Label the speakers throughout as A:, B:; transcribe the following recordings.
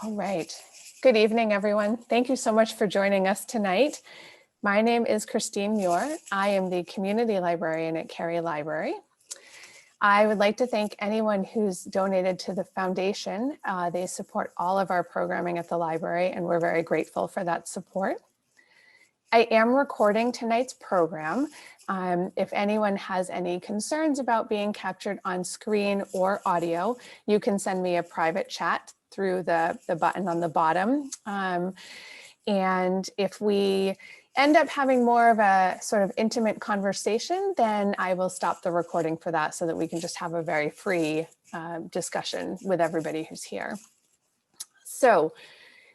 A: All right. Good evening, everyone. Thank you so much for joining us tonight. My name is Christine Muir. I am the community librarian at Cary Library. I would like to thank anyone who's donated to the foundation. They support all of our programming at the library, and we're very grateful for that support. I am recording tonight's program. If anyone has any concerns about being captured on screen or audio, you can send me a private chat through the button on the bottom. And if we end up having more of a sort of intimate conversation, then I will stop the recording for that so that we can just have a very free discussion with everybody who's here. So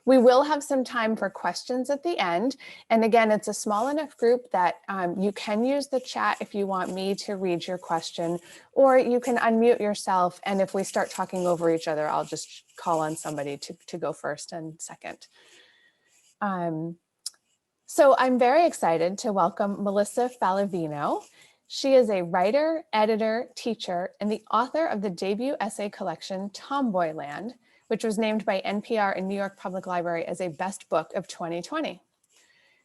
A: we will have some time for questions at the end. And again, it's a small enough group that you can use the chat if you want me to read your question, or you can unmute yourself. And if we start talking over each other, I'll just call on somebody to go first and second. So I'm very excited to welcome Melissa Faliveno. She is a writer, editor, teacher, and the author of the debut essay collection, Tomboyland, which was named by NPR and New York Public Library as a best book of 2020.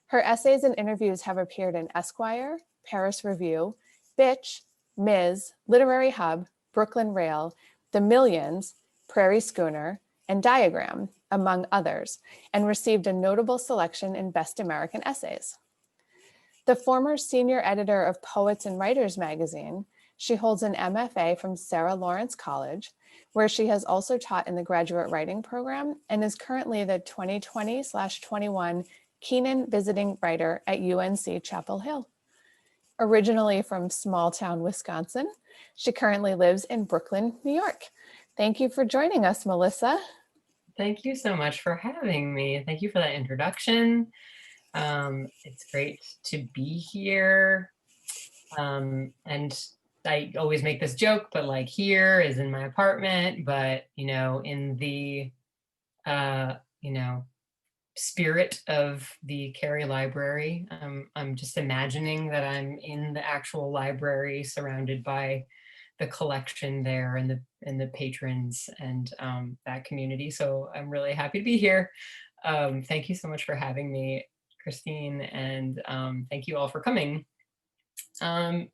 A: Her essays and interviews have appeared in Esquire, Paris Review, Bitch, Ms., Literary Hub, Brooklyn Rail, The Millions, Prairie Schooner, and Diagram, among others, and received a notable selection in Best American Essays. The former senior editor of Poets and Writers magazine, she holds an MFA from Sarah Lawrence College, where she has also taught in the graduate writing program and is currently the 2020/21 Keenan Visiting Writer at UNC Chapel Hill. Originally from small town Wisconsin, she currently lives in Brooklyn, New York. Thank you for joining us, Melissa.
B: Thank you so much for having me. Thank you for that introduction. It's great to be here. And I always make this joke, but like here is in my apartment, but in the spirit of the Cary Library, I'm just imagining that I'm in the actual library surrounded by the collection there and the patrons and that community. So I'm really happy to be here. Thank you so much for having me, Christine, and thank you all for coming.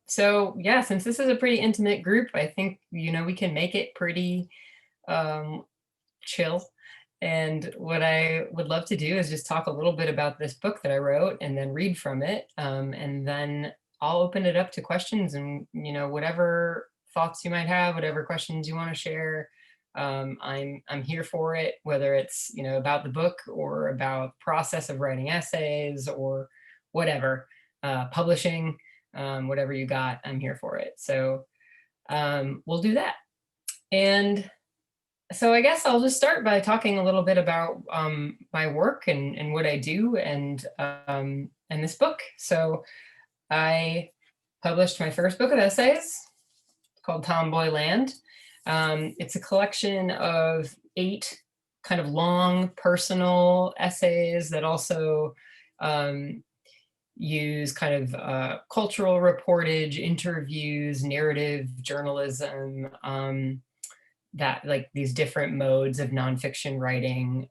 B: So yeah, since this is a pretty intimate group, I think we can make it pretty chill. And what I would love to do is just talk a little bit about this book that I wrote and then read from it, and then I'll open it up to questions and whatever thoughts you might have, whatever questions you want to share. I'm here for it, whether it's about the book or about process of writing essays or whatever, publishing, whatever you got, I'm here for it. So we'll do that. And so I guess I'll just start by talking a little bit about my work and what I do and this book. So I published my first book of essays called Tomboyland. It's a collection of 8 kind of long personal essays that also use kind of cultural reportage, interviews, narrative journalism, that like these different modes of nonfiction writing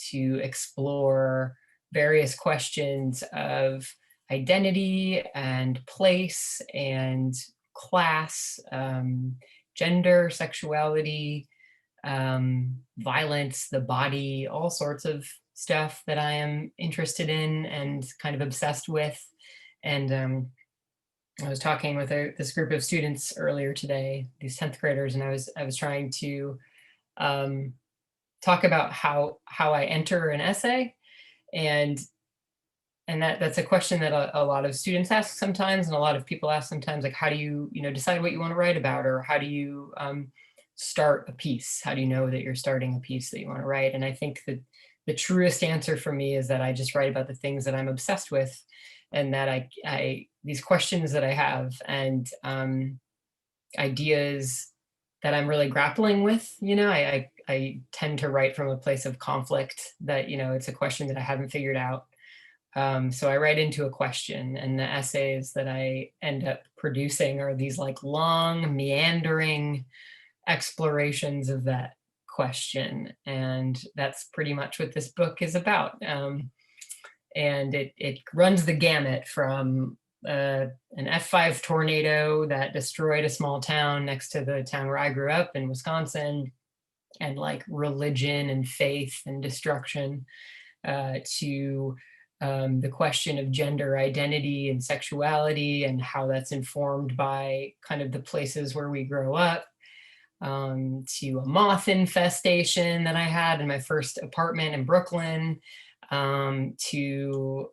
B: to explore various questions of identity and place and class, gender, sexuality, violence, the body, all sorts of stuff that I am interested in and kind of obsessed with. And I was talking with this group of students earlier today, these 10th graders, and I was trying to talk about how I enter an essay, and that's a question that a lot of students ask sometimes, and a lot of people ask sometimes, like, how do you decide what you want to write about, or how do you start a piece? How do you know that you're starting a piece that you want to write? And I think that the truest answer for me is that I just write about the things that I'm obsessed with, and that I these questions that I have and ideas that I'm really grappling with. I tend to write from a place of conflict, that it's a question that I haven't figured out. So I write into a question, and the essays that I end up producing are these like long, meandering explorations of that question. And that's pretty much what this book is about. And it runs the gamut from an F5 tornado that destroyed a small town next to the town where I grew up in Wisconsin, and like religion and faith and destruction, to the question of gender identity and sexuality and how that's informed by kind of the places where we grow up, to a moth infestation that I had in my first apartment in Brooklyn, to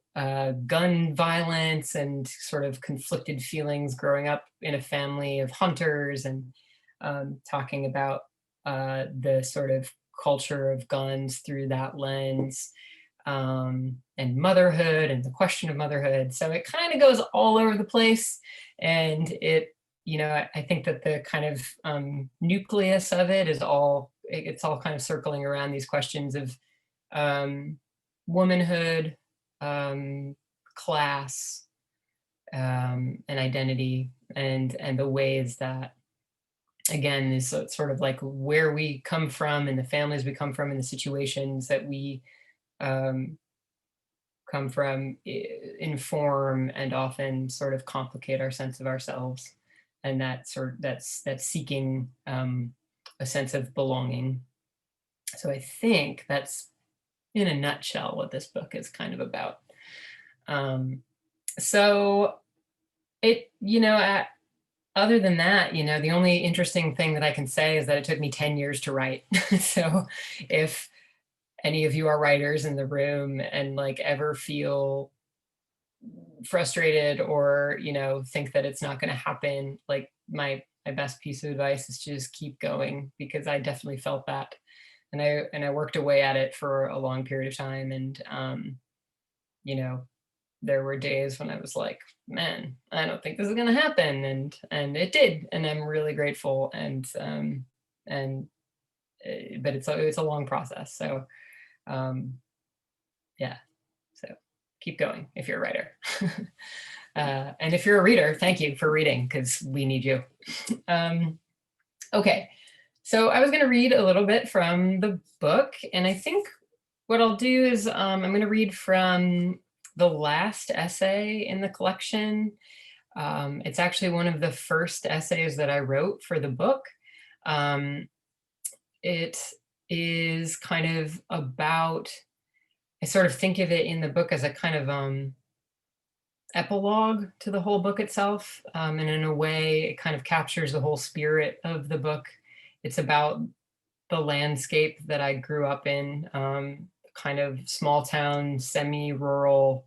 B: gun violence and sort of conflicted feelings growing up in a family of hunters, and talking about the sort of culture of guns through that lens, and motherhood and the question of motherhood. So it kind of goes all over the place, and it, I think that the kind of nucleus of it is it's all kind of circling around these questions of womanhood, class, and identity, and the ways that, again, is sort of like where we come from and the families we come from and the situations that we come from inform and often sort of complicate our sense of ourselves, and that's seeking a sense of belonging. So I think that's, in a nutshell, what this book is kind of about. So it, other than that, the only interesting thing that I can say is that it took me 10 years to write. So if any of you are writers in the room and like ever feel frustrated or, think that it's not going to happen, like my best piece of advice is to just keep going, because I definitely felt that. And I worked away at it for a long period of time. And, there were days when I was like, man, I don't think this is going to happen. And it did. And I'm really grateful. But it's a long process. So, yeah, so keep going if you're a writer. And if you're a reader, thank you for reading, because we need you. Okay, so I was going to read a little bit from the book, and I think what I'll do is I'm going to read from the last essay in the collection. It's actually one of the first essays that I wrote for the book. It is kind of about, I sort of think of it in the book as a kind of epilogue to the whole book itself. And in a way, it kind of captures the whole spirit of the book. It's about the landscape that I grew up in, kind of small town, semi-rural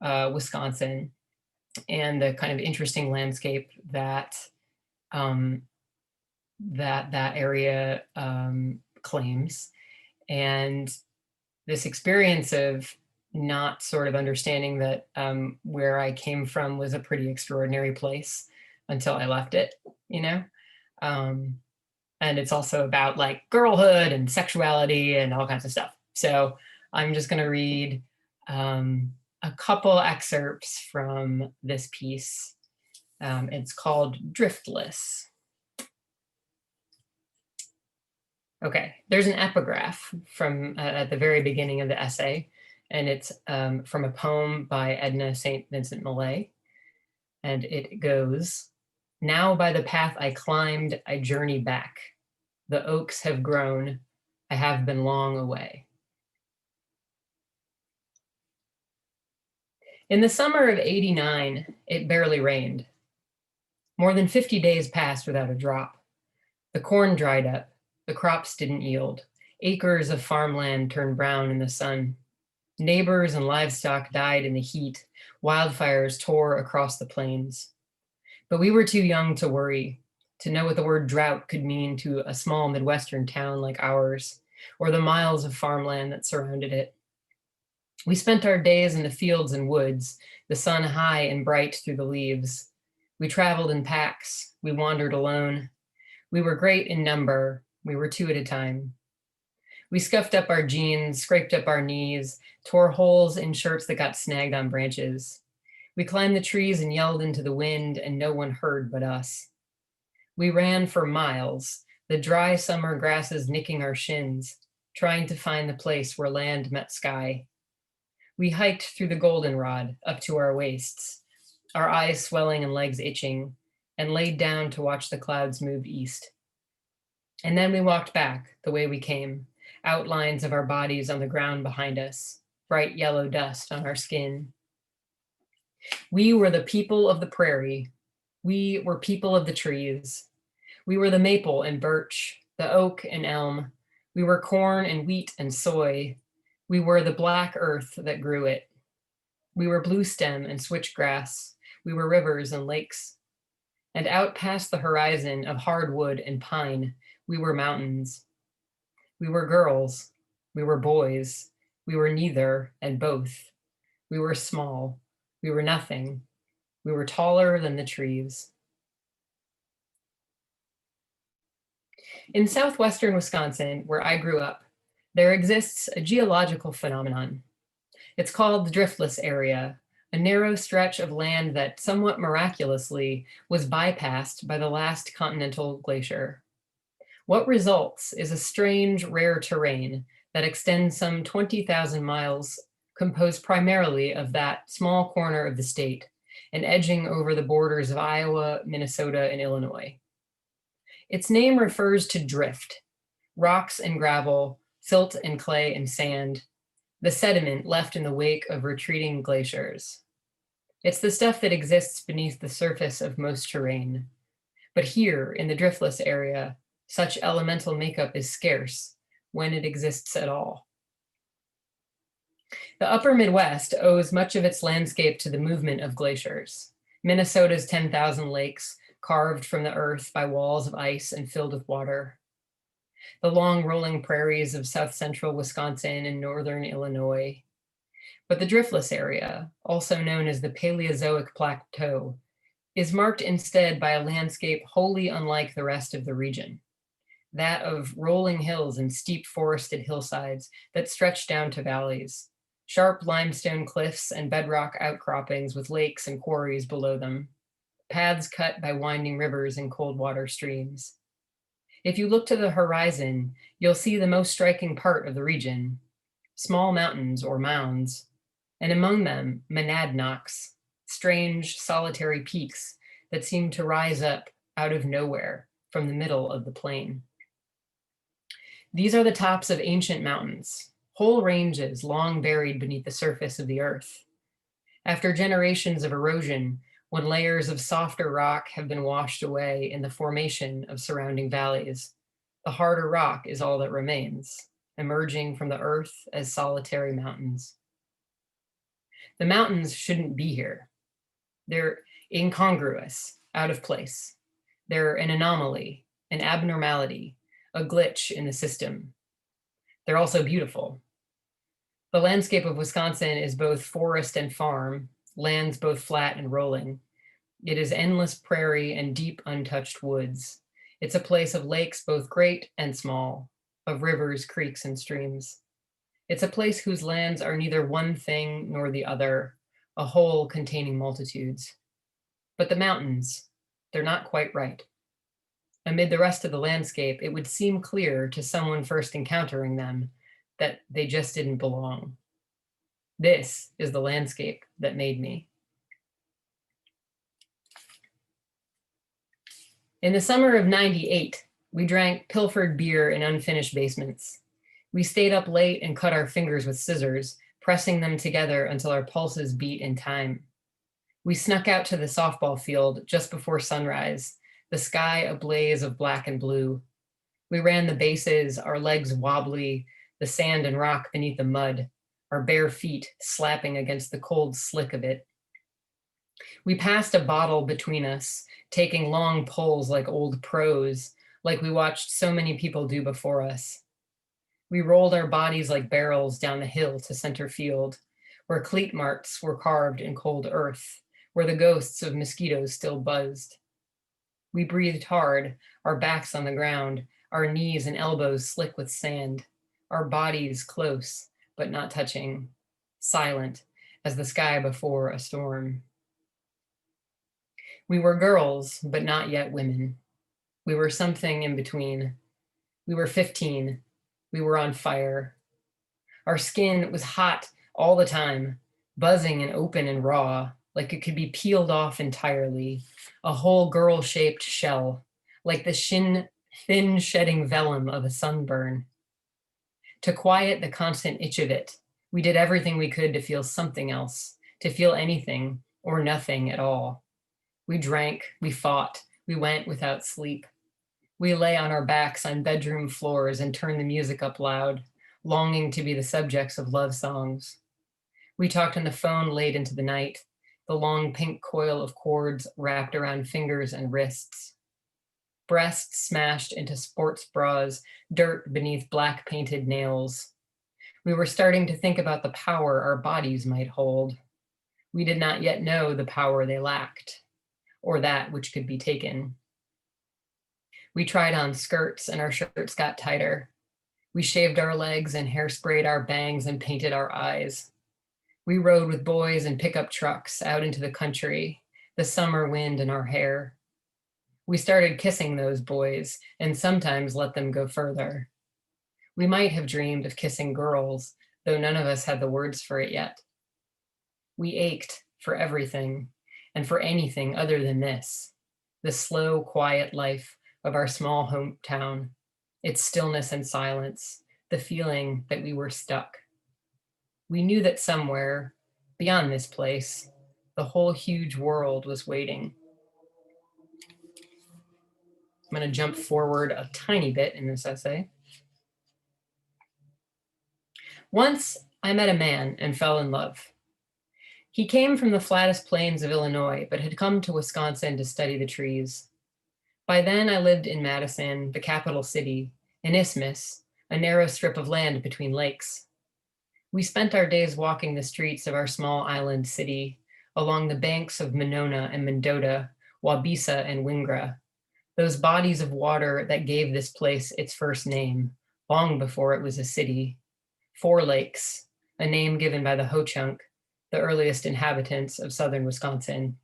B: Wisconsin, and the kind of interesting landscape that that area claims. And this experience of not sort of understanding that where I came from was a pretty extraordinary place until I left it, and it's also about like girlhood and sexuality and all kinds of stuff. So I'm just going to read a couple excerpts from this piece. It's called Driftless. Okay, there's an epigraph from at the very beginning of the essay, and it's from a poem by Edna St. Vincent Millay, and it goes, "Now by the path I climbed, I journey back. The oaks have grown, I have been long away." In the summer of '89, it barely rained. More than 50 days passed without a drop. The corn dried up. The crops didn't yield. Acres of farmland turned brown in the sun. Neighbors and livestock died in the heat. Wildfires tore across the plains. But we were too young to worry, to know what the word drought could mean to a small midwestern town like ours, or the miles of farmland that surrounded it. We spent our days in the fields and woods, the sun high and bright through the leaves. We traveled in packs. We wandered alone. We were great in number. We were two at a time. We scuffed up our jeans, scraped up our knees, tore holes in shirts that got snagged on branches. We climbed the trees and yelled into the wind, and no one heard but us. We ran for miles, the dry summer grasses nicking our shins, trying to find the place where land met sky. We hiked through the goldenrod up to our waists, our eyes swelling and legs itching, and laid down to watch the clouds move east. And then we walked back the way we came, outlines of our bodies on the ground behind us, bright yellow dust on our skin. We were the people of the prairie. We were people of the trees. We were the maple and birch, the oak and elm. We were corn and wheat and soy. We were the black earth that grew it. We were blue stem and switchgrass. We were rivers and lakes. And out past the horizon of hardwood and pine, we were mountains. We were girls. We were boys. We were neither and both. We were small. We were nothing. We were taller than the trees. In southwestern Wisconsin, where I grew up, there exists a geological phenomenon. It's called the Driftless Area, a narrow stretch of land that somewhat miraculously was bypassed by the last continental glacier. What results is a strange, rare terrain that extends some 20,000 miles, composed primarily of that small corner of the state and edging over the borders of Iowa, Minnesota, and Illinois. Its name refers to drift, rocks and gravel, silt and clay and sand, the sediment left in the wake of retreating glaciers. It's the stuff that exists beneath the surface of most terrain. But here in the driftless area, such elemental makeup is scarce when it exists at all. The upper Midwest owes much of its landscape to the movement of glaciers. Minnesota's 10,000 lakes, carved from the earth by walls of ice and filled with water. The long rolling prairies of south central Wisconsin and northern Illinois. But the driftless area, also known as the Paleozoic Plateau, is marked instead by a landscape wholly unlike the rest of the region. That of rolling hills and steep forested hillsides that stretch down to valleys, sharp limestone cliffs and bedrock outcroppings with lakes and quarries below them, paths cut by winding rivers and cold water streams. If you look to the horizon, you'll see the most striking part of the region, small mountains or mounds, and among them, monadnocks, strange solitary peaks that seem to rise up out of nowhere from the middle of the plain. These are the tops of ancient mountains, whole ranges long buried beneath the surface of the earth. After generations of erosion, when layers of softer rock have been washed away in the formation of surrounding valleys, the harder rock is all that remains, emerging from the earth as solitary mountains. The mountains shouldn't be here. They're incongruous, out of place. They're an anomaly, an abnormality, a glitch in the system. They're also beautiful. The landscape of Wisconsin is both forest and farm, lands both flat and rolling. It is endless prairie and deep untouched woods. It's a place of lakes both great and small, of rivers, creeks, and streams. It's a place whose lands are neither one thing nor the other, a whole containing multitudes. But the mountains, they're not quite right. Amid the rest of the landscape, it would seem clear to someone first encountering them that they just didn't belong. This is the landscape that made me. In the summer of '98, we drank pilfered beer in unfinished basements. We stayed up late and cut our fingers with scissors, pressing them together until our pulses beat in time. We snuck out to the softball field just before sunrise, the sky a blaze of black and blue. We ran the bases, our legs wobbly, the sand and rock beneath the mud, our bare feet slapping against the cold slick of it. We passed a bottle between us, taking long pulls like old pros, like we watched so many people do before us. We rolled our bodies like barrels down the hill to center field, where cleat marks were carved in cold earth, where the ghosts of mosquitoes still buzzed. We breathed hard, our backs on the ground, our knees and elbows slick with sand, our bodies close, but not touching, silent as the sky before a storm. We were girls, but not yet women. We were something in between. We were 15. We were on fire. Our skin was hot all the time, buzzing and open and raw, like it could be peeled off entirely, a whole girl-shaped shell, like the thin shedding vellum of a sunburn. To quiet the constant itch of it, we did everything we could to feel something else, to feel anything or nothing at all. We drank, we fought, we went without sleep. We lay on our backs on bedroom floors and turned the music up loud, longing to be the subjects of love songs. We talked on the phone late into the night, the long pink coil of cords wrapped around fingers and wrists. Breasts smashed into sports bras, dirt beneath black painted nails. We were starting to think about the power our bodies might hold. We did not yet know the power they lacked, or that which could be taken. We tried on skirts and our shirts got tighter. We shaved our legs and hairsprayed our bangs and painted our eyes. We rode with boys in pickup trucks out into the country, the summer wind in our hair. We started kissing those boys and sometimes let them go further. We might have dreamed of kissing girls, though none of us had the words for it yet. We ached for everything and for anything other than this, the slow, quiet life of our small hometown, its stillness and silence, the feeling that we were stuck. We knew that somewhere, beyond this place, the whole huge world was waiting. I'm going to jump forward a tiny bit in this essay. Once I met a man and fell in love. He came from the flattest plains of Illinois, but had come to Wisconsin to study the trees. By then I lived in Madison, the capital city, an isthmus, a narrow strip of land between lakes. We spent our days walking the streets of our small island city, along the banks of Monona and Mendota, Wabisa and Wingra, those bodies of water that gave this place its first name, long before it was a city. 4 lakes, a name given by the Ho-Chunk, the earliest inhabitants of southern Wisconsin.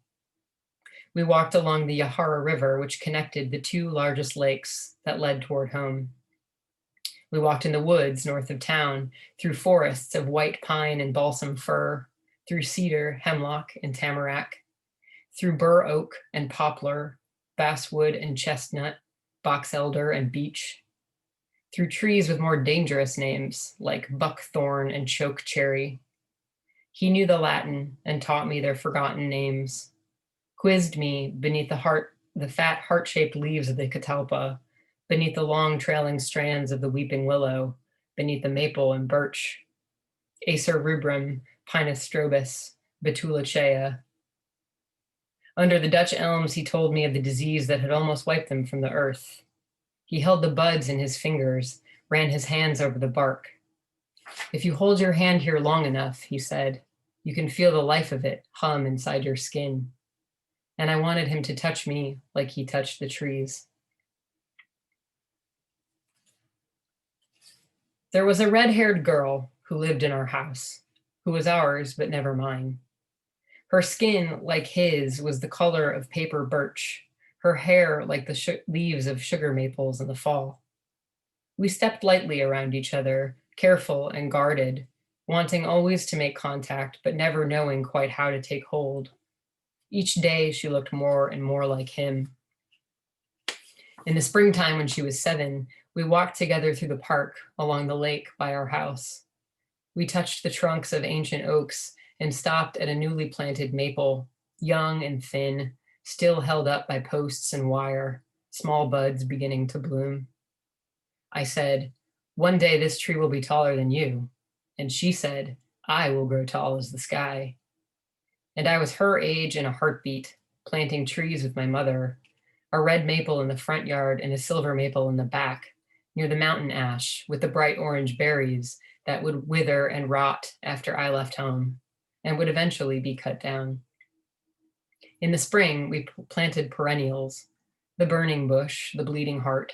B: We walked along the Yahara River, which connected the 2 largest lakes that led toward home. We walked in the woods north of town, through forests of white pine and balsam fir, through cedar, hemlock, and tamarack, through bur oak and poplar, basswood and chestnut, box elder and beech, through trees with more dangerous names like buckthorn and choke cherry. He knew the Latin and taught me their forgotten names, quizzed me beneath the fat heart-shaped leaves of the catalpa, beneath the long trailing strands of the weeping willow, beneath the maple and birch, Acer rubrum, Pinus strobus, Betulacea. Under the Dutch elms, he told me of the disease that had almost wiped them from the earth. He held the buds in his fingers, ran his hands over the bark. If you hold your hand here long enough, he said, you can feel the life of it hum inside your skin. And I wanted him to touch me like he touched the trees. There was a red-haired girl who lived in our house, who was ours, but never mine. Her skin, like his, was the color of paper birch, her hair like the leaves of sugar maples in the fall. We stepped lightly around each other, careful and guarded, wanting always to make contact, but never knowing quite how to take hold. Each day she looked more and more like him. In the springtime when she was 7, we walked together through the park along the lake by our house. We touched the trunks of ancient oaks and stopped at a newly planted maple, young and thin, still held up by posts and wire, small buds beginning to bloom. I said, one day this tree will be taller than you. And she said, I will grow tall as the sky. And I was her age in a heartbeat, planting trees with my mother, a red maple in the front yard and a silver maple in the back, near the mountain ash with the bright orange berries that would wither and rot after I left home and would eventually be cut down. In the spring, we planted perennials, the burning bush, the bleeding heart.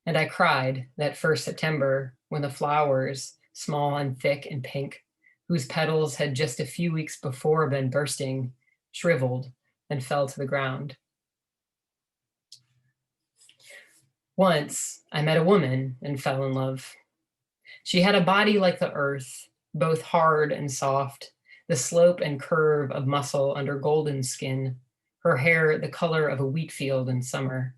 B: And I cried that first September when the flowers, small and thick and pink, whose petals had just a few weeks before been bursting, shriveled and fell to the ground. Once I met a woman and fell in love. She had a body like the earth, both hard and soft, the slope and curve of muscle under golden skin, her hair the color of a wheat field in summer.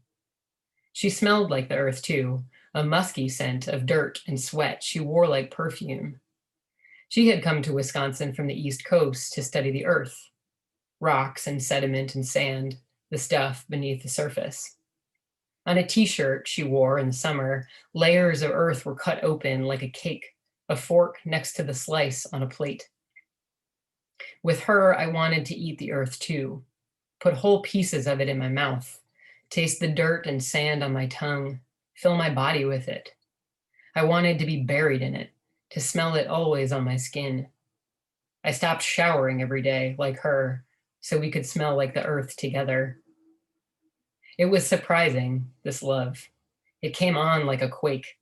B: She smelled like the earth too, a musky scent of dirt and sweat she wore like perfume. She had come to Wisconsin from the East Coast to study the earth, rocks and sediment and sand, the stuff beneath the surface. On a t-shirt she wore in summer, layers of earth were cut open like a cake, a fork next to the slice on a plate. With her, I wanted to eat the earth too, put whole pieces of it in my mouth, taste the dirt and sand on my tongue, fill my body with it. I wanted to be buried in it, to smell it always on my skin. I stopped showering every day like her, so we could smell like the earth together. It was surprising, this love. It came on like a quake.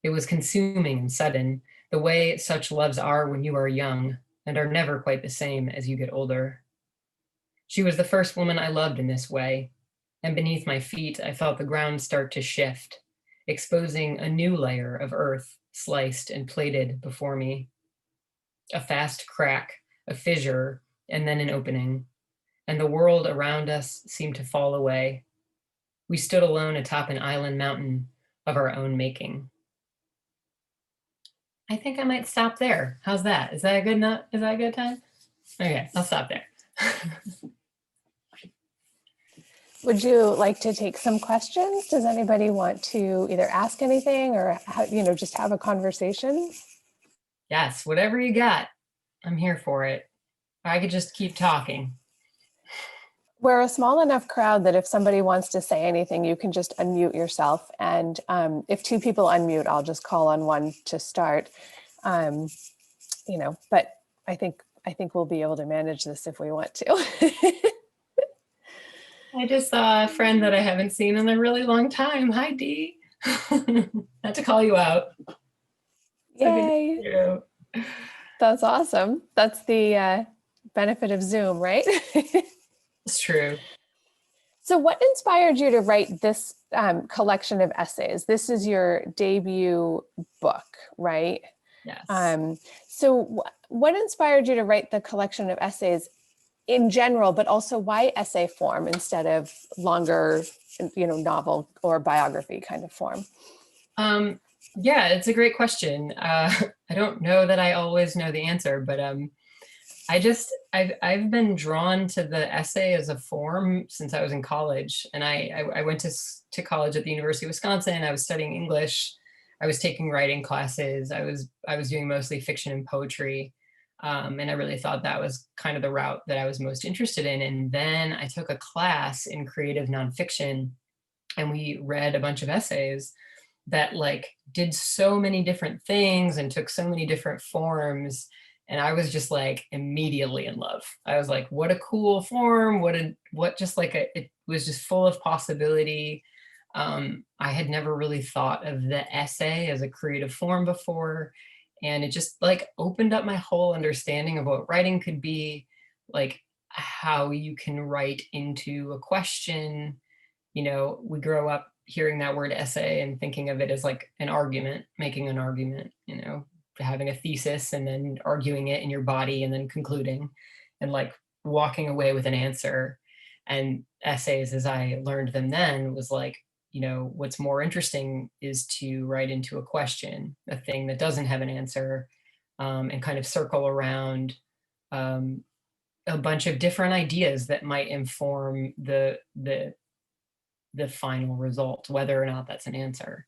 B: It was consuming and sudden, the way such loves are when you are young and are never quite the same as you get older. She was the first woman I loved in this way, and beneath my feet I felt the ground start to shift, exposing a new layer of earth sliced and plated before me. A fast crack, a fissure, and then an opening, and the world around us seemed to fall away. We stood alone atop an island mountain of our own making. I think I might stop there. How's that? Is that a good nut? Is that a good time? Okay, I'll stop there.
A: Would you like to take some questions? Does anybody want to either ask anything or, just have a conversation?
B: Yes, whatever you got, I'm here for it. I could just keep talking.
A: We're a small enough crowd that if somebody wants to say anything, you can just unmute yourself. And if two people unmute, I'll just call on one to start. But I think we'll be able to manage this if we want to.
B: I just saw a friend that I haven't seen in a really long time. Hi, Dee. Not to call you out.
A: Yay.
B: So
A: That's awesome. That's the benefit of Zoom, right?
B: it's true.
A: So what inspired you to write this collection of essays? This is your debut book, right?
B: Yes.
A: So what inspired you to write the collection of essays in general, but also why essay form instead of longer, novel or biography kind of form?
B: Yeah, it's a great question. I don't know that I always know the answer, but I've been drawn to the essay as a form since I was in college, and I went to college at the University of Wisconsin. I was studying English. I was taking writing classes. I was doing mostly fiction and poetry, and I really thought that was kind of the route that I was most interested in. And then I took a class in creative nonfiction, and we read a bunch of essays that like did so many different things and took so many different forms. And I was just like immediately in love. I was like, what a cool form. It was just full of possibility. I had never really thought of the essay as a creative form before. And it just like opened up my whole understanding of what writing could be, like how you can write into a question. We grow up hearing that word essay and thinking of it as like an argument, making an argument, having a thesis and then arguing it in your body and then concluding and like walking away with an answer. And essays, as I learned them then, was like, what's more interesting is to write into a question, a thing that doesn't have an answer, and kind of circle around a bunch of different ideas that might inform the final result, whether or not that's an answer,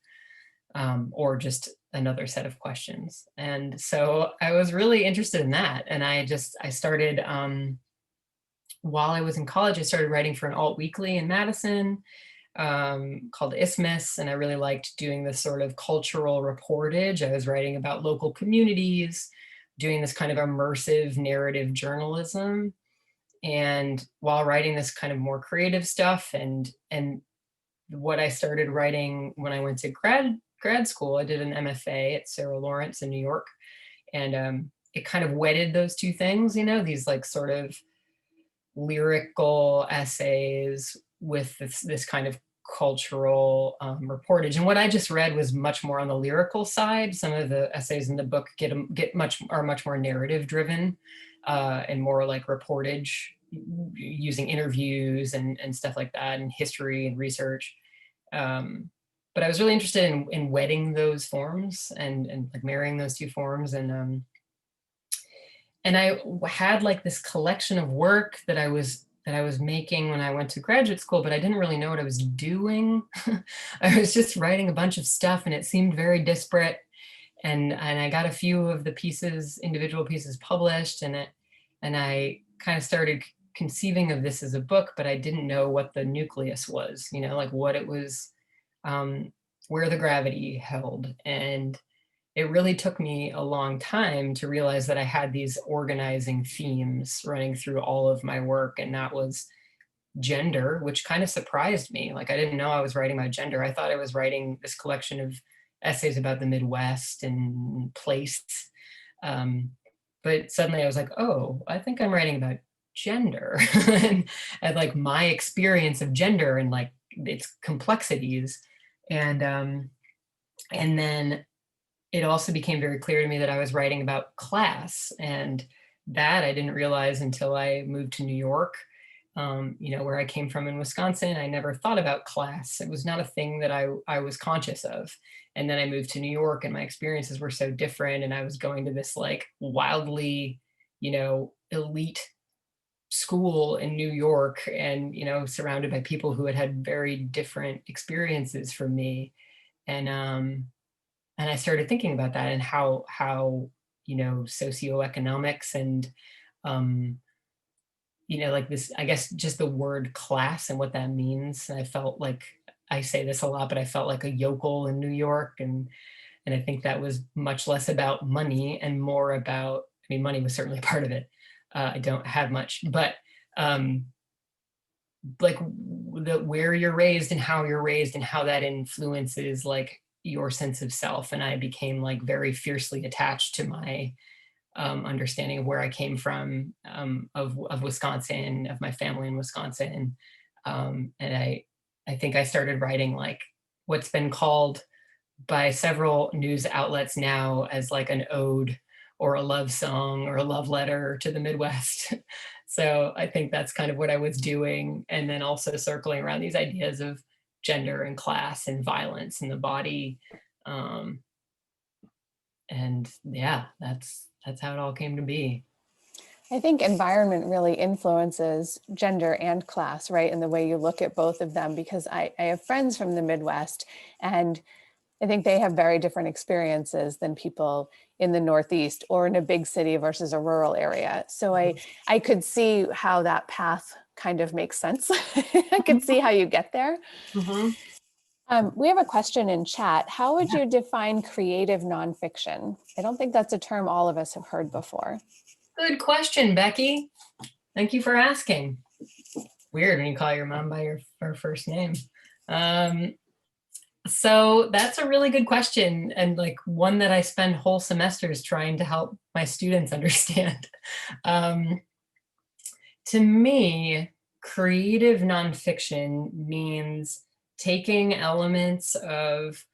B: or just another set of questions. And so I was really interested in that. And I started, while I was in college, I started writing for an alt weekly in Madison called Isthmus. And I really liked doing this sort of cultural reportage. I was writing about local communities, doing this kind of immersive narrative journalism. And while writing this kind of more creative stuff and what I started writing when I went to grad school, I did an MFA at Sarah Lawrence in New York. And it kind of wedded those two things, these like sort of lyrical essays with this kind of cultural reportage. And what I just read was much more on the lyrical side. Some of the essays in the book are much more narrative driven and more like reportage, using interviews and stuff like that, and history and research. But I was really interested in wedding those forms and like marrying those two forms. And I had like this collection of work that I was making when I went to graduate school, but I didn't really know what I was doing. I was just writing a bunch of stuff and it seemed very disparate. And I got a few of the pieces, individual pieces published, and I kind of started conceiving of this as a book, but I didn't know what the nucleus was, you know, like what it was, where the gravity held. And it really took me a long time to realize that I had these organizing themes running through all of my work, and that was gender, which kind of surprised me. Like I didn't know I was writing about gender. I thought I was writing this collection of essays about the Midwest and place. But suddenly I was like, oh, I think I'm writing about gender and like my experience of gender and like its complexities. And then it also became very clear to me that I was writing about class, and that I didn't realize until I moved to New York. You know, where I came from in Wisconsin, I never thought about class. It was not a thing that I was conscious of. And then I moved to New York and my experiences were so different. And I was going to this like wildly, you know, elite school in New York and, you know, surrounded by people who had very different experiences from me. And I started thinking about that and how you know, socioeconomics and you know, like this, I guess just the word class and what that means. I felt like, I say this a lot, but I felt like a yokel in New York. And I think that was much less about money and more about, I mean, money was certainly part of it. I don't have much, but like where you're raised and how that influences like your sense of self. And I became like very fiercely attached to my understanding of where I came from, of Wisconsin, of my family in Wisconsin. And I think I started writing like what's been called by several news outlets now as like an ode or a love song or a love letter to the Midwest. So I think that's kind of what I was doing. And then also circling around these ideas of gender and class and violence in the body. And yeah, that's how it all came to be.
A: I think environment really influences gender and class, right? In the way you look at both of them, because I have friends from the Midwest, and I think they have very different experiences than people in the Northeast or in a big city versus a rural area. So I could see how that path kind of makes sense. I could see how you get there.
B: Mhm.
A: We have a question in chat. How would you define creative nonfiction? I don't think that's a term all of us have heard before.
B: Good question, Becky. Thank you for asking. Weird when you call your mom by her first name. So that's a really good question, and like one that I spend whole semesters trying to help my students understand. To me, creative nonfiction means taking elements of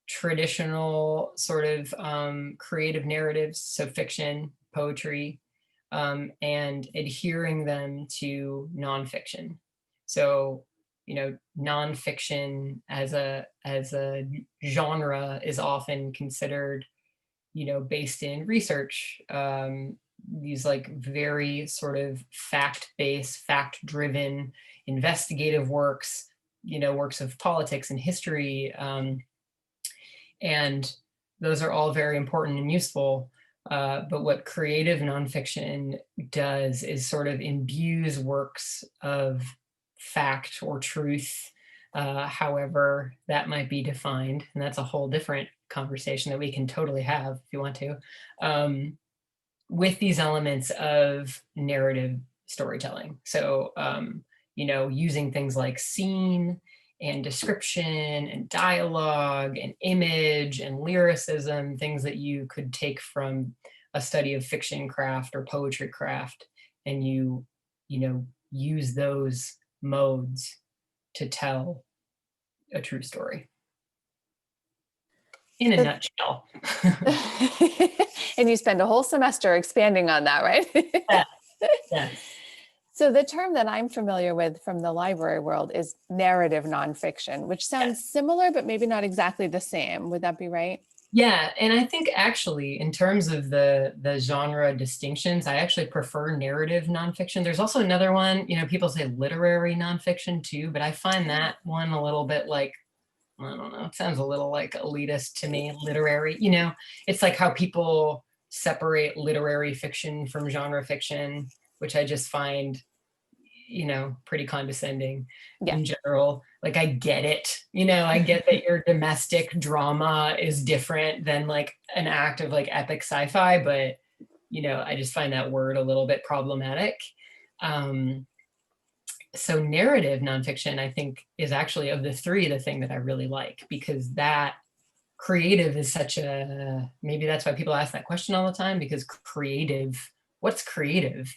B: traditional sort of creative narratives, so fiction, poetry, and adhering them to nonfiction. So, you know, nonfiction as a genre is often considered, you know, based in research. These like very sort of fact-based, fact-driven, investigative works, you know, works of politics and history. And those are all very important and useful. But what creative nonfiction does is sort of imbues works of fact or truth, however that might be defined. And that's a whole different conversation that we can totally have if you want to, with these elements of narrative storytelling. So, you know, using things like scene and description and dialogue and image and lyricism, things that you could take from a study of fiction craft or poetry craft, and you know, use those modes to tell a true story. In a
A: So-
B: nutshell.
A: and you spend a whole semester expanding on that, right?
B: Yeah. Yes.
A: So the term that I'm familiar with from the library world is narrative nonfiction, which
B: Yes.
A: sounds similar, but maybe not exactly the same. Would that be right?
B: Yeah, and I think actually, in terms of the genre distinctions, I actually prefer narrative nonfiction. There's also another one, people say literary nonfiction too, but I find that one a little bit like, I don't know, it sounds a little like elitist to me, literary. It's like how people separate literary fiction from genre fiction, which I just find pretty condescending
A: Yeah.
B: in general. Like, I get it. I get that your domestic drama is different than like an act of like epic sci-fi, but I just find that word a little bit problematic. So narrative nonfiction, I think, is actually, of the three, the thing that I really like, because that creative is such a, maybe that's why people ask that question all the time, because creative, what's creative?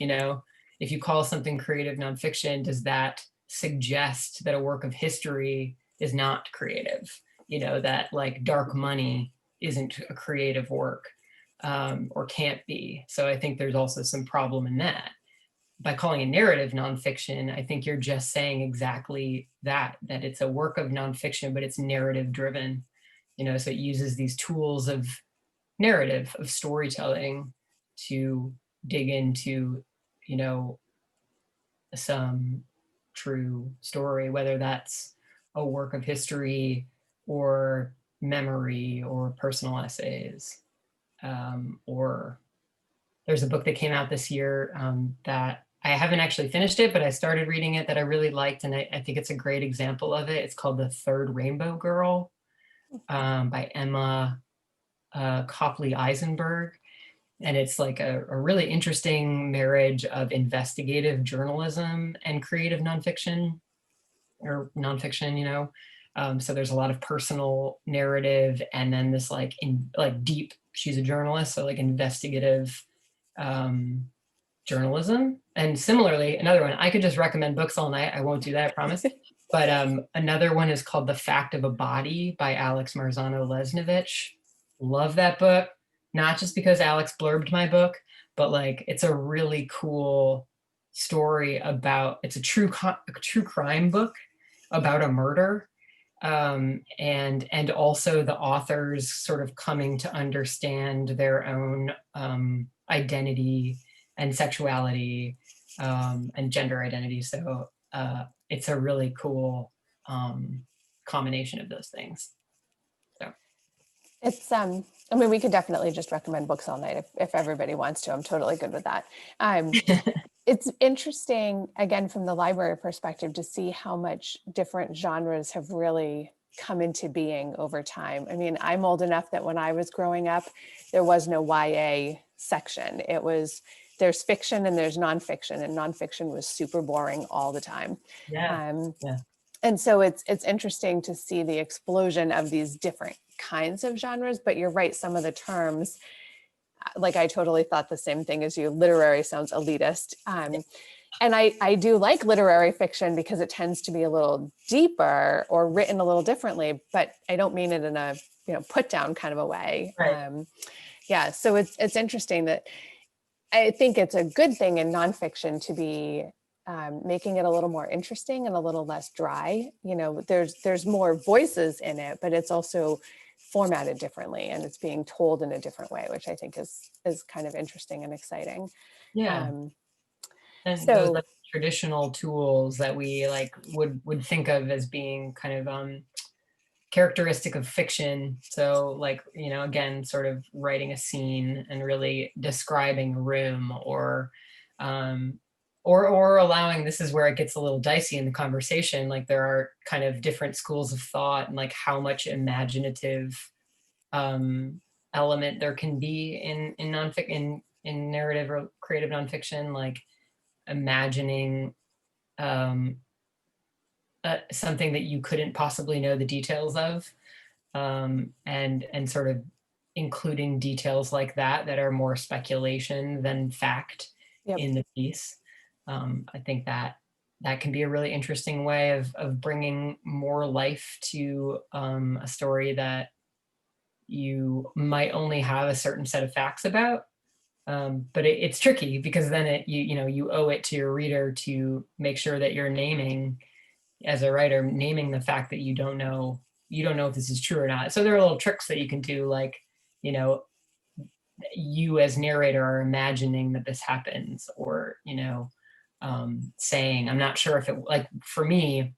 B: If you call something creative nonfiction, does that suggest that a work of history is not creative? That like Dark Money isn't a creative work, or can't be. So I think there's also some problem in that. By calling it narrative nonfiction, I think you're just saying exactly that it's a work of nonfiction, but it's narrative driven. So it uses these tools of narrative, of storytelling, to dig into, some true story, whether that's a work of history or memory or personal essays. Or there's a book that came out this year, that I haven't actually finished it, but I started reading it, that I really liked, and I think it's a great example of it. It's called The Third Rainbow Girl, by Emma Copley Eisenberg. And it's like a really interesting marriage of investigative journalism and creative nonfiction, or nonfiction, so there's a lot of personal narrative, and then this like deep, she's a journalist, so like investigative journalism. And similarly, another one, I could just recommend books all night. I won't do that, I promise. But another one is called The Fact of a Body by Alex Marzano-Lesnevich. Love that book, not just because Alex blurbed my book, but like it's a really cool story about, it's a true crime book about a murder, and also the authors sort of coming to understand their own identity and sexuality, and gender identity. So it's a really cool combination of those things. So
A: It's I mean, we could definitely just recommend books all night if everybody wants to. I'm totally good with that. It's interesting, again, from the library perspective, to see how much different genres have really come into being over time. I mean, I'm old enough that when I was growing up, there was no YA section. There's fiction and there's nonfiction, and nonfiction was super boring all the time.
B: yeah, yeah.
A: And so it's interesting to see the explosion of these different kinds of genres, but you're right, some of the terms, like I totally thought the same thing as you. Literary sounds elitist. And I do like literary fiction because it tends to be a little deeper or written a little differently, but I don't mean it in a put down kind of a way.
B: Right.
A: Yeah, so it's interesting that I think it's a good thing in nonfiction to be making it a little more interesting and a little less dry. There's more voices in it, but it's also formatted differently, and it's being told in a different way, which I think is kind of interesting and exciting.
B: Yeah. And
A: So
B: those like traditional tools that we like would think of as being kind of characteristic of fiction. So like, again, sort of writing a scene and really describing a room, or allowing, this is where it gets a little dicey in the conversation. Like there are kind of different schools of thought, and like how much imaginative element there can be in nonfiction, in narrative or creative nonfiction, like imagining something that you couldn't possibly know the details of, and sort of including details like that are more speculation than fact
A: yep.
B: in the piece. I think that that can be a really interesting way of bringing more life to a story that you might only have a certain set of facts about. But it's tricky because then you owe it to your reader to make sure that you're naming, as a writer, naming the fact that you don't know if this is true or not. So there are little tricks that you can do, like, you know, you as narrator are imagining that this happens, or, saying, I'm not sure if it, like, for me,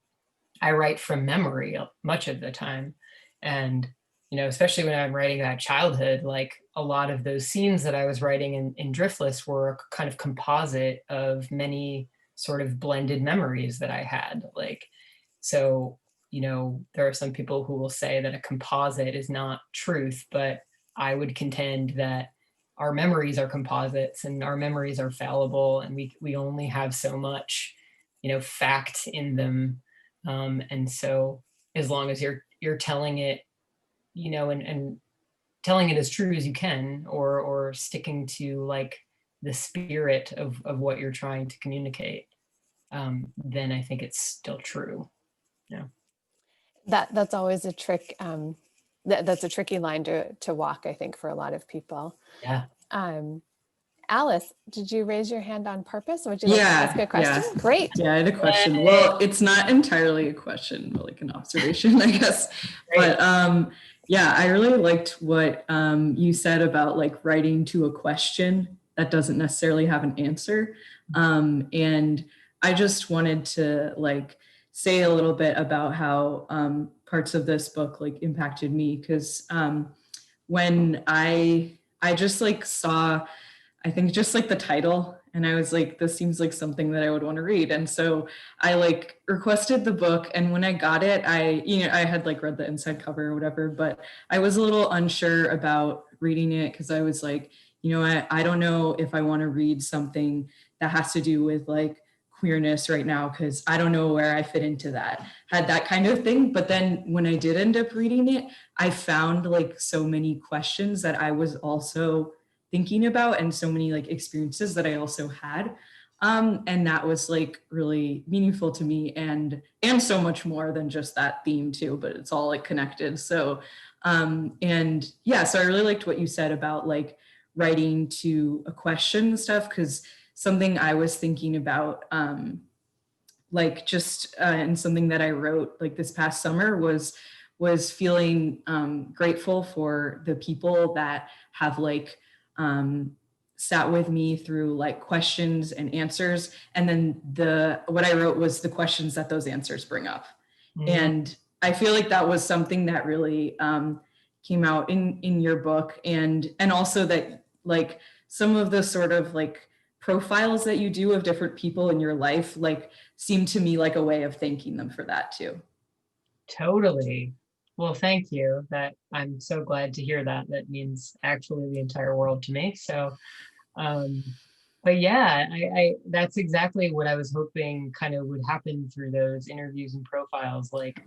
B: I write from memory much of the time. And, especially when I'm writing about childhood, like, a lot of those scenes that I was writing in Driftless were a kind of composite of many sort of blended memories that I had. Like, so, there are some people who will say that a composite is not truth, but I would contend that our memories are composites and our memories are fallible, and we only have so much, fact in them. And so as long as you're telling it, and telling it as true as you can, or sticking to, like, the spirit of what you're trying to communicate, then I think it's still true. Yeah.
A: That's always a trick. That's a tricky line to walk, I think, for a lot of people.
B: Yeah.
A: Alice, did you raise your hand on purpose? Would you like to ask a question?
C: Yeah.
A: Great.
C: Yeah, I had a question. Well, it's not entirely a question, but like an observation, I guess.
B: Great.
C: But yeah, I really liked what you said about like writing to a question that doesn't necessarily have an answer. And I just wanted to like say a little bit about how parts of this book like impacted me, because when I just like saw, I think just like the title, and I was like, this seems like something that I would want to read. And so I like requested the book, and when I got it, I had like read the inside cover or whatever, but I was a little unsure about reading it because I was like, I don't know if I want to read something that has to do with like queerness right now, because I don't know where I fit into that, had that kind of thing. But then when I did end up reading it, I found like so many questions that I was also thinking about, and so many like experiences that I also had. And that was like really meaningful to me, and so much more than just that theme too, but it's all like connected. So and yeah, so I really liked what you said about like writing to a question and stuff, because something I was thinking about like just and something that I wrote like this past summer was feeling grateful for the people that have like sat with me through like questions and answers, and then what I wrote was the questions that those answers bring up. Mm-hmm. And I feel like that was something that really came out in your book, and also that like some of the sort of like profiles that you do of different people in your life like seem to me like a way of thanking them for that too.
B: Totally. Well, thank you. That I'm so glad to hear that. That means actually the entire world to me. So, but yeah, I that's exactly what I was hoping kind of would happen through those interviews and profiles. Like,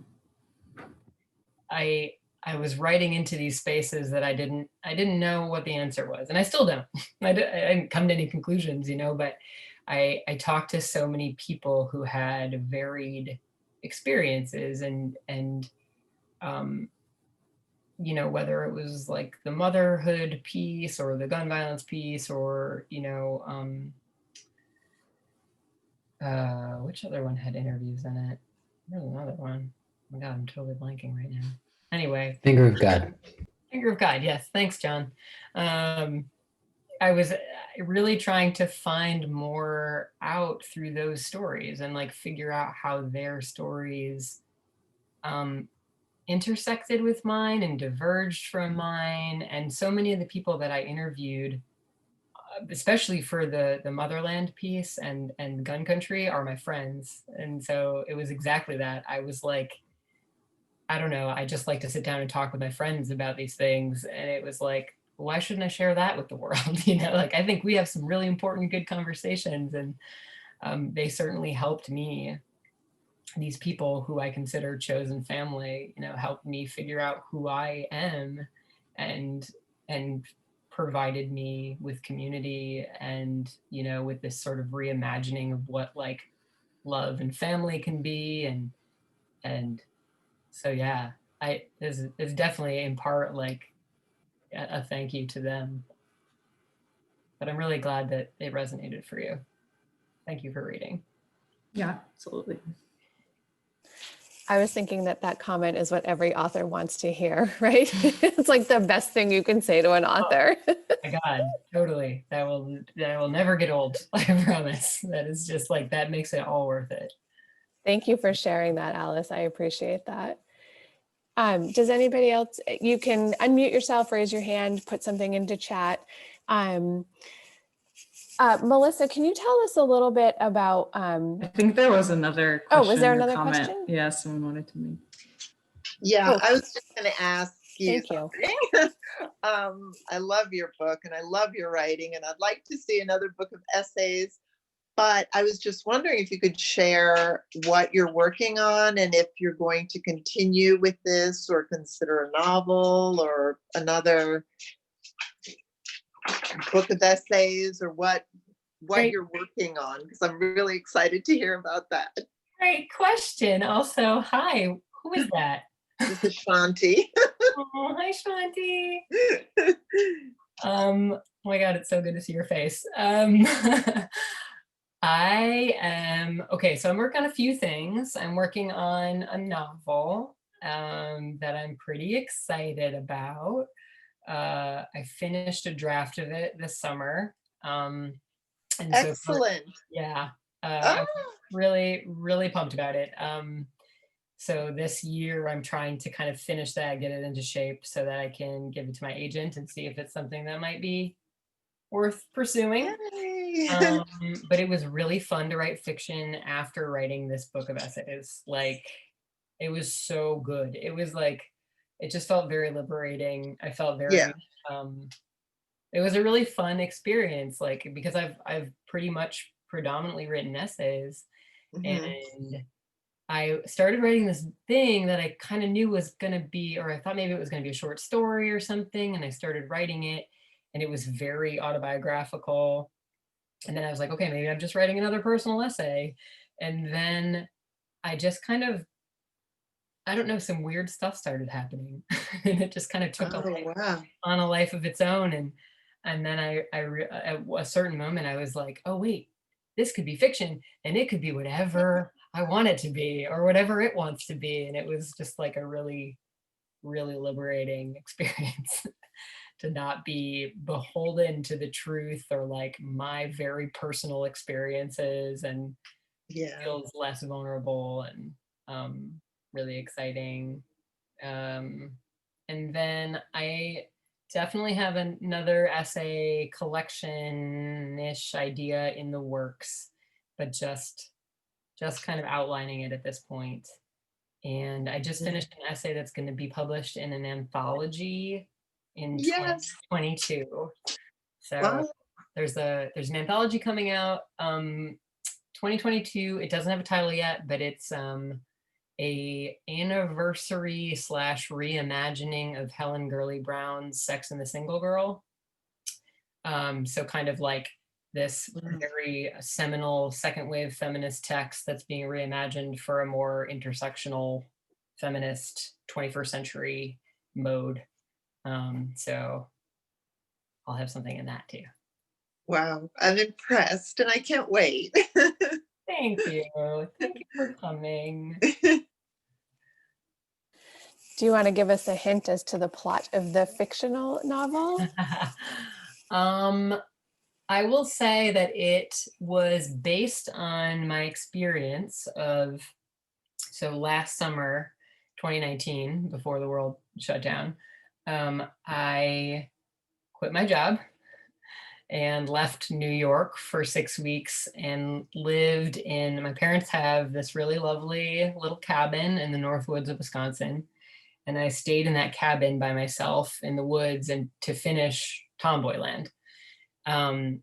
B: I was writing into these spaces that I didn't know what the answer was, and I still don't. I didn't come to any conclusions, but I talked to so many people who had varied experiences, and whether it was like the motherhood piece or the gun violence piece, or which other one had interviews in it? There's another one. Oh my God, I'm totally blanking right now. Anyway.
D: Finger of God.
B: Finger of God, yes. Thanks, John. I was really trying to find more out through those stories, and like figure out how their stories intersected with mine and diverged from mine. And so many of the people that I interviewed, especially for the Motherland piece and Gun Country, are my friends. And so it was exactly that. I was like, I don't know, I just like to sit down and talk with my friends about these things. And it was like, why shouldn't I share that with the world? Like, I think we have some really important, good conversations, and they certainly helped me. These people who I consider chosen family, helped me figure out who I am, and provided me with community, and with this sort of reimagining of what like love and family can be, and so yeah, it's definitely in part like a thank you to them. But I'm really glad that it resonated for you. Thank you for reading.
C: Yeah, absolutely.
A: I was thinking that that comment is what every author wants to hear, right? It's like the best thing you can say to an author.
B: Oh my God, totally. That will never get old. I promise. That is just like, that makes it all worth it.
A: Thank you for sharing that, Alice. I appreciate that. Does anybody else, you can unmute yourself, raise your hand, put something into chat. Melissa, can you tell us a little bit about?
C: I think there was another question.
A: Oh, was there
C: or
A: another
C: comment.
A: question?
C: Yeah, someone wanted to make.
D: Yeah,
A: Oh,
D: I was just going to ask you
A: thank you.
D: something. I love your book and I love your writing, and I'd like to see another book of essays. But I was just wondering if you could share what you're working on and if you're going to continue with this or consider a novel or another book of essays, or what
B: Great.
D: you're working on, because I'm really excited to hear about that.
B: Great question. Also, hi, who is that?
D: This is Shanti.
B: Oh, hi, Shanti. Oh my God, it's so good to see your face. I am, okay, so I'm working on a few things. I'm working on a novel that I'm pretty excited about. I finished a draft of it this summer. And
D: Excellent.
B: so, yeah,
D: Ah.
B: I'm really, really pumped about it. So this year I'm trying to kind of finish that, get it into shape so that I can give it to my agent and see if it's something that might be worth pursuing. But it was really fun to write fiction after writing this book of essays. Like, it was so good. It was like, it just felt very liberating. I felt very, it was a really fun experience, like, because I've pretty much predominantly written essays. And I started writing this thing that I kind of knew was going to be, or I thought maybe it was going to be a short story or something. And I started writing it, and it was very autobiographical. And then I was like, okay, maybe I'm just writing another personal essay. And then I just kind of, I don't know, some weird stuff started happening. And it just kind of took on a life of its own. And then at a certain moment, I was like, oh, wait, this could be fiction, and it could be whatever I want it to be, or whatever it wants to be. And it was just like a really, really liberating experience to not be beholden to the truth or like my very personal experiences, and feels less vulnerable and really exciting. And then I definitely have another essay collection-ish idea in the works, but just kind of outlining it at this point. And I just finished an essay that's going to be published in an anthology in 2022. So there's an anthology coming out 2022. It doesn't have a title yet, but it's a anniversary / reimagining of Helen Gurley Brown's Sex and the Single Girl. So kind of like this very seminal second wave feminist text that's being reimagined for a more intersectional feminist 21st century mode. So I'll have something in that too.
D: Wow, I'm impressed and I can't wait.
B: Thank you. Thank you for coming.
A: Do you want to give us a hint as to the plot of the fictional novel?
B: I will say that it was based on my experience of, so last summer, 2019, before the world shut down, I quit my job and left New York for 6 weeks and lived in, my parents have this really lovely little cabin in the North Woods of Wisconsin. And I stayed in that cabin by myself in the woods and to finish Tomboyland. And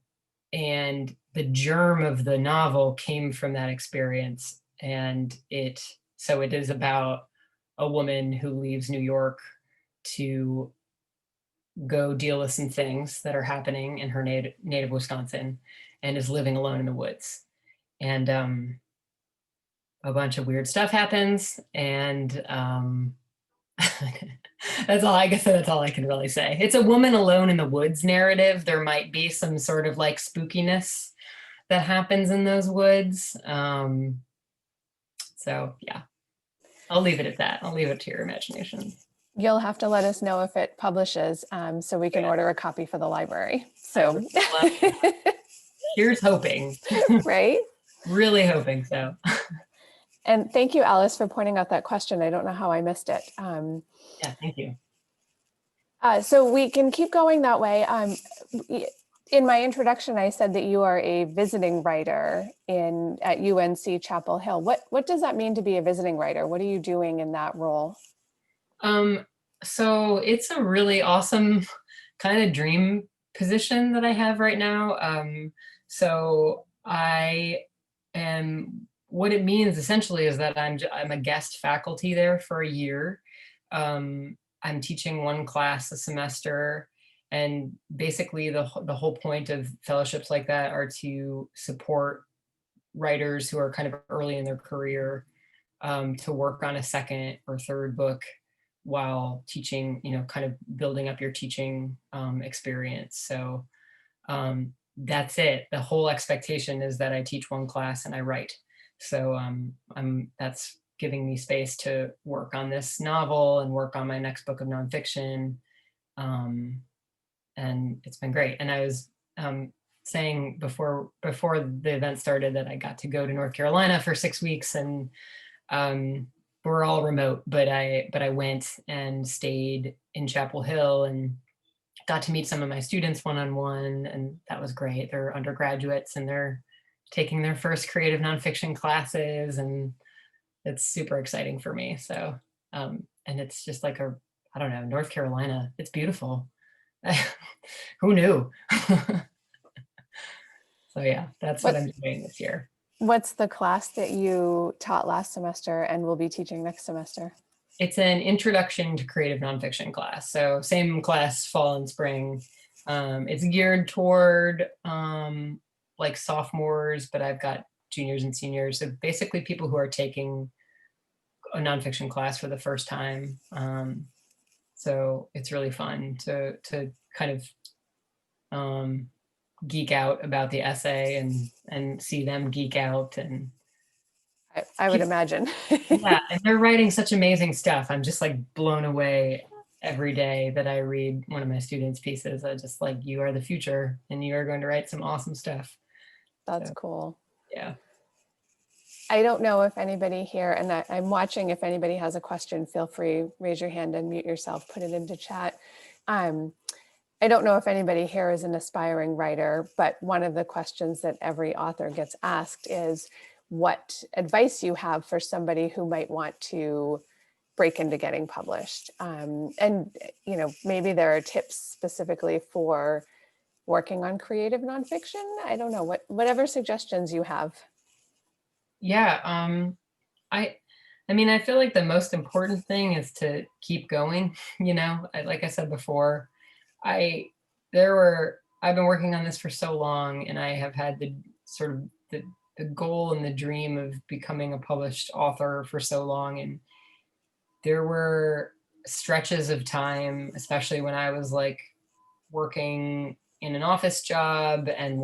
B: the germ of the novel came from that experience. And so it is about a woman who leaves New York to go deal with some things that are happening in her native Wisconsin, and is living alone in the woods. And a bunch of weird stuff happens, and that's all, I guess that's all I can really say. It's a woman alone in the woods narrative. There might be some sort of like spookiness that happens in those woods. So yeah, I'll leave it at that. I'll leave it to your imagination.
A: You'll have to let us know if it publishes, so we can order a copy for the library. So
B: here's hoping.
A: Right?
B: Really hoping so.
A: And thank you, Alice, for pointing out that question. I don't know how I missed it.
B: Yeah, thank you.
A: So we can keep going that way. In my introduction, I said that you are a visiting writer at UNC Chapel Hill. What does that mean to be a visiting writer? What are you doing in that role?
B: So it's a really awesome kind of dream position that I have right now. So I am, what it means essentially is that I'm a guest faculty there for a year. I'm teaching one class a semester, and basically the whole point of fellowships like that are to support writers who are kind of early in their career, to work on a second or third book while teaching, kind of building up your teaching experience. So that's it. The whole expectation is that I teach one class and I write. So that's giving me space to work on this novel and work on my next book of nonfiction. And it's been great. And I was saying before the event started that I got to go to North Carolina for 6 weeks, and we're all remote, but I went and stayed in Chapel Hill and got to meet some of my students one-on-one, and that was great. They're undergraduates and they're taking their first creative nonfiction classes, and it's super exciting for me. So, and it's just like I don't know, North Carolina, it's beautiful. Who knew? So yeah, that's what I'm doing this year.
A: What's the class that you taught last semester and will be teaching next semester?
B: It's an introduction to creative nonfiction class. So same class, fall and spring. It's geared toward like sophomores, but I've got juniors and seniors. So basically people who are taking a nonfiction class for the first time. So it's really fun to kind of geek out about the essay and see them geek out. And
A: I would imagine.
B: yeah, and they're writing such amazing stuff. I'm just like blown away every day that I read one of my students' pieces. I just like, you are the future and you are going to write some awesome stuff.
A: That's cool.
B: Yeah.
A: I don't know if anybody here, and I'm watching, if anybody has a question, feel free, raise your hand, unmute yourself, put it into chat. I don't know if anybody here is an aspiring writer, but one of the questions that every author gets asked is what advice you have for somebody who might want to break into getting published. And, maybe there are tips specifically for working on creative nonfiction. I don't know, whatever suggestions you have.
B: Yeah, I mean, I feel like the most important thing is to keep going. Like I said before, I've been working on this for so long, and I have had the sort of the goal and the dream of becoming a published author for so long. And there were stretches of time, especially when I was like working in an office job and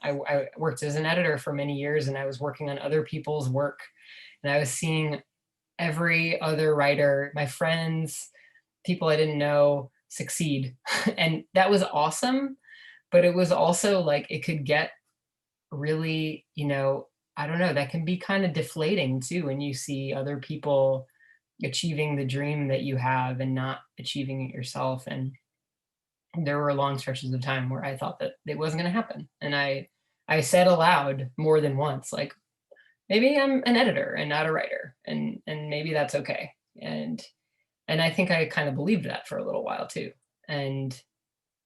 B: I worked as an editor for many years, and I was working on other people's work, and I was seeing every other writer, my friends, people I didn't know, succeed. And that was awesome, but it was also like, it could get really, I don't know, that can be kind of deflating too, when you see other people achieving the dream that you have and not achieving it yourself. And there were long stretches of time where I thought that it wasn't going to happen. And I said aloud more than once, like, maybe I'm an editor and not a writer, and maybe that's okay. And I think I kind of believed that for a little while too.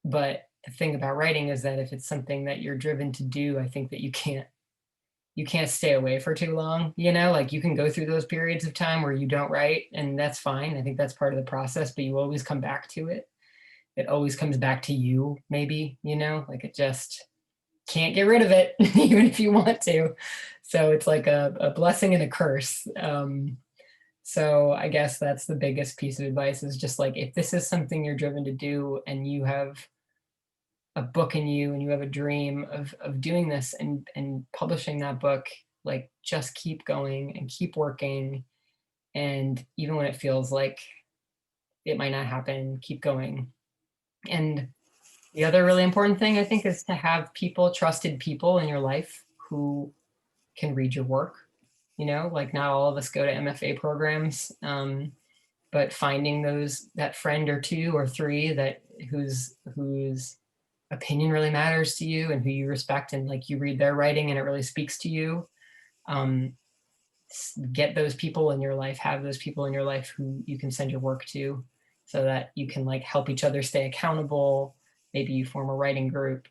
B: But the thing about writing is that if it's something that you're driven to do, I think that you can't stay away for too long. Like, you can go through those periods of time where you don't write, and that's fine. I think that's part of the process, but you always come back to it. It always comes back to you, maybe, like it just, can't get rid of it, even if you want to. So it's like a blessing and a curse. So I guess that's the biggest piece of advice, is just like, if this is something you're driven to do and you have a book in you and you have a dream of doing this and publishing that book, like just keep going and keep working. And even when it feels like it might not happen, keep going. And the other really important thing, I think, is to have people, trusted people in your life who can read your work. You know, like not all of us go to MFA programs, but finding that friend or two or three that whose opinion really matters to you and who you respect, and like you read their writing and it really speaks to you. Get those people in your life, have those people in your life who you can send your work to, so that you can like help each other stay accountable. Maybe you form a writing group.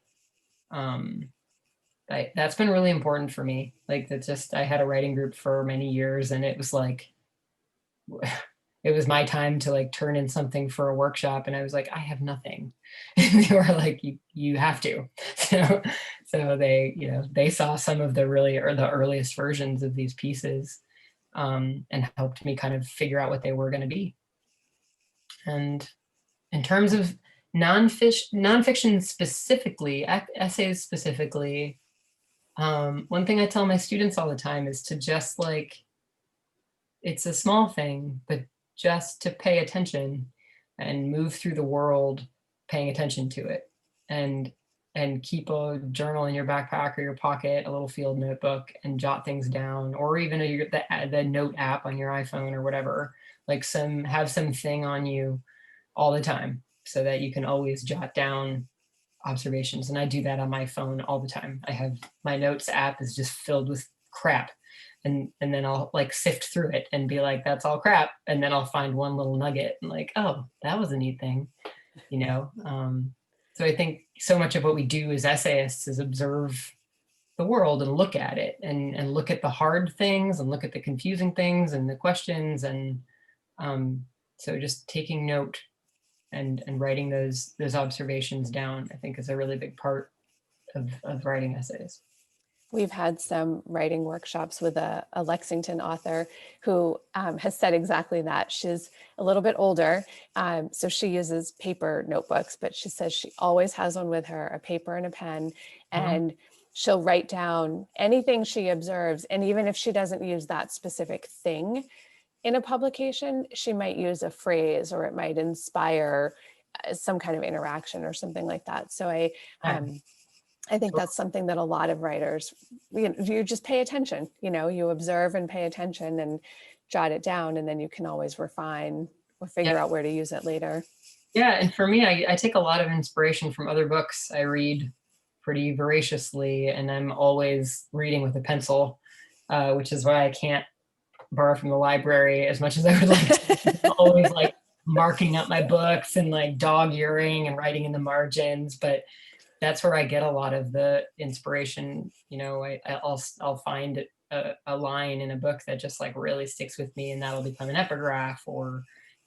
B: That's been really important for me. Like that's just, I had a writing group for many years, and it was like, it was my time to like turn in something for a workshop, and I was like, I have nothing. And they were like, you have to. So they, you know, they saw some of the earliest versions of these pieces, and helped me kind of figure out what they were going to be. And in terms of nonfiction specifically, essays specifically, one thing I tell my students all the time is to just like, it's a small thing, but just to pay attention and move through the world paying attention to it, and keep a journal in your backpack or your pocket, a little field notebook, and jot things down, or even the note app on your iPhone or whatever, like have something on you all the time so that you can always jot down observations. And I do that on my phone all the time. I have my notes app is just filled with crap. And then I'll like sift through it and be like, that's all crap. And then I'll find one little nugget and like, oh, that was a neat thing, you know? So I think so much of what we do as essayists is observe the world and look at it, and look at the hard things and look at the confusing things and the questions. And so just taking note and writing those observations down, I think, is a really big part of writing essays.
A: We've had some writing workshops with a Lexington author who has said exactly that. She's a little bit older, so she uses paper notebooks, but she says she always has one with her, a paper and a pen, and she'll write down anything she observes. And even if she doesn't use that specific thing in a publication, she might use a phrase, or it might inspire some kind of interaction or something like that. So I think that's something that a lot of writers, you just pay attention, you observe and pay attention and jot it down, and then you can always refine or figure out where to use it later.
B: Yeah, and for me, I take a lot of inspiration from other books. I read pretty voraciously, and I'm always reading with a pencil, which is why I can't borrow from the library as much as I would like to. I'm always like marking up my books and like dog-earing and writing in the margins, but that's where I get a lot of the inspiration. I'll find a line in a book that just like really sticks with me, and that'll become an epigraph, or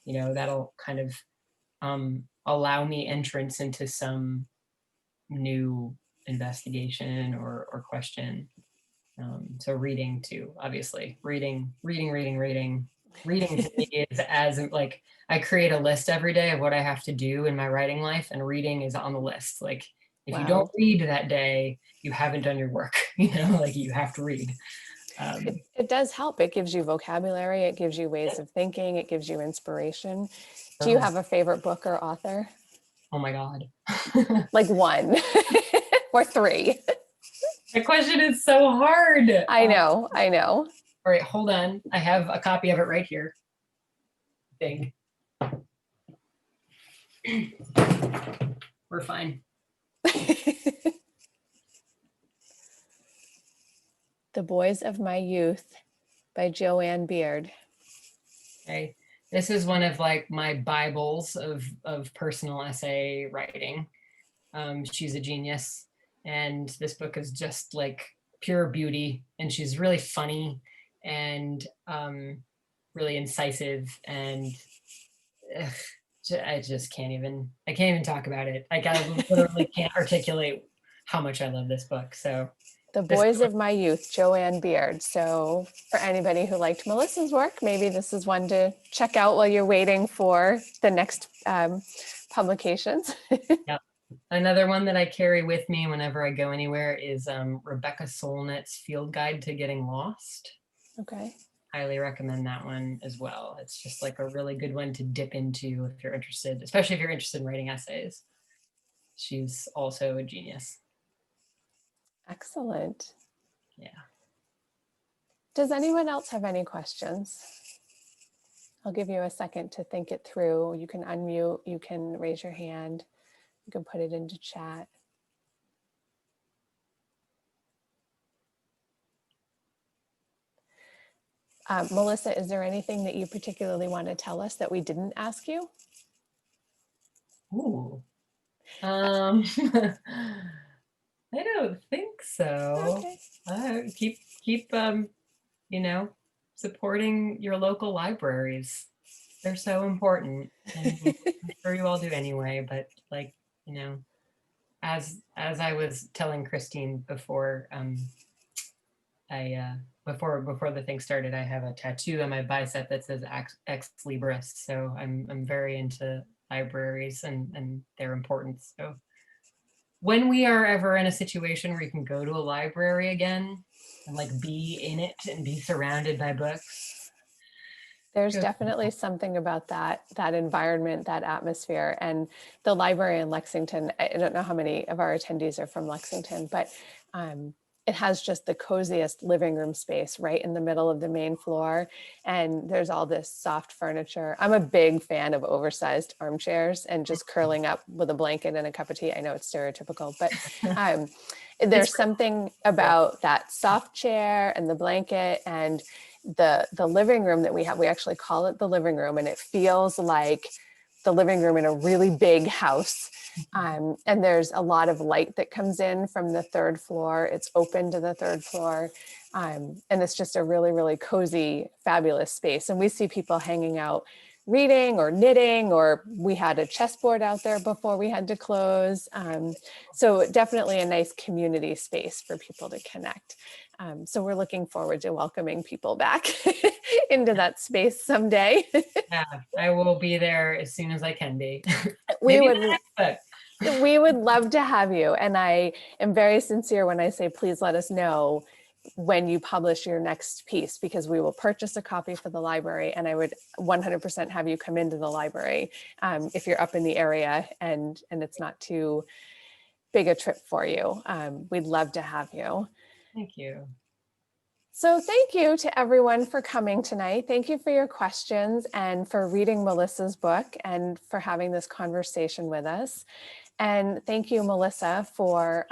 B: that'll kind of allow me entrance into some new investigation or question. So reading too, obviously, reading to me is as like, I create a list every day of what I have to do in my writing life, and reading is on the list. Like, if you don't read that day, you haven't done your work, like you have to read.
A: It does help. It gives you vocabulary. It gives you ways of thinking. It gives you inspiration. Do you have a favorite book or author?
B: Oh my God.
A: Like one or three?
B: The question is so hard.
A: I know.
B: All right, hold on. I have a copy of it right here. Big. We're fine.
A: The Boys of My Youth by Joanne Beard.
B: Okay. This is one of like my Bibles of personal essay writing. She's a genius, and this book is just like pure beauty, and she's really funny and really incisive, and I just can't even talk about it. I literally can't articulate how much I love this book. So
A: The Boys of My Youth, Joanne Beard. So for anybody who liked Melissa's work, maybe this is one to check out while you're waiting for the next publications.
B: Yep. Another one that I carry with me whenever I go anywhere is Rebecca Solnit's Field Guide to Getting Lost.
A: Okay.
B: Highly recommend that one as well. It's just like a really good one to dip into if you're interested, especially if you're interested in writing essays. She's also a genius.
A: Excellent.
B: Yeah.
A: Does anyone else have any questions? I'll give you a second to think it through. You can unmute, you can raise your hand, you can put it into chat. Melissa, is there anything that you particularly want to tell us that we didn't ask you?
B: Ooh. I don't think so.
A: Okay.
B: Keep you know, supporting your local libraries. They're so important, and I'm sure you all do anyway. But like, you know, as I was telling Christine before, before the thing started, I have a tattoo on my bicep that says ex libris. So I'm very into libraries and their importance. So when we are ever in a situation where you can go to a library again and like be in it and be surrounded by books.
A: There's definitely something about that environment, that atmosphere, and the library in Lexington. I don't know how many of our attendees are from Lexington, but it has just the coziest living room space right in the middle of the main floor. And there's all this soft furniture. I'm a big fan of oversized armchairs and just curling up with a blanket and a cup of tea. I know it's stereotypical, but there's something about that soft chair and the blanket and the living room that we have. We actually call it the living room, and it feels like the living room in a really big house. And there's a lot of light that comes in from the third floor. It's open to the third floor. And it's just a really, really cozy, fabulous space. And we see people hanging out, reading or knitting, or we had a chessboard out there before we had to close. So definitely a nice community space for people to connect. So we're looking forward to welcoming people back into that space someday.
B: Yeah, I will be there as soon as I can be.
A: We would love to have you. And I am very sincere when I say, please let us know when you publish your next piece, because we will purchase a copy for the library. And I would 100% have you come into the library if you're up in the area and it's not too big a trip for you. We'd love to have you.
B: Thank you.
A: So thank you to everyone for coming tonight. Thank you for your questions and for reading Melissa's book and for having this conversation with us. And thank you, Melissa, for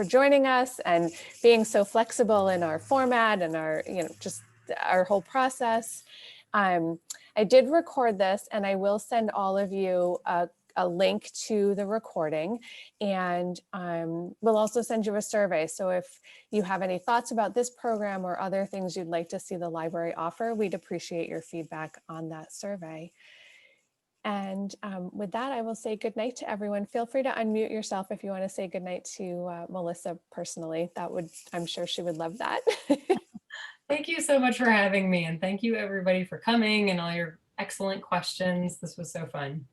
A: joining us and being so flexible in our format and our, just our whole process. I did record this, and I will send all of you a link to the recording, and we'll also send you a survey. So if you have any thoughts about this program or other things you'd like to see the library offer, we'd appreciate your feedback on that survey. And with that, I will say good night to everyone. Feel free to unmute yourself if you want to say good night to Melissa personally. I'm sure she would love that.
B: Thank you so much for having me, and thank you everybody for coming and all your excellent questions. This was so fun.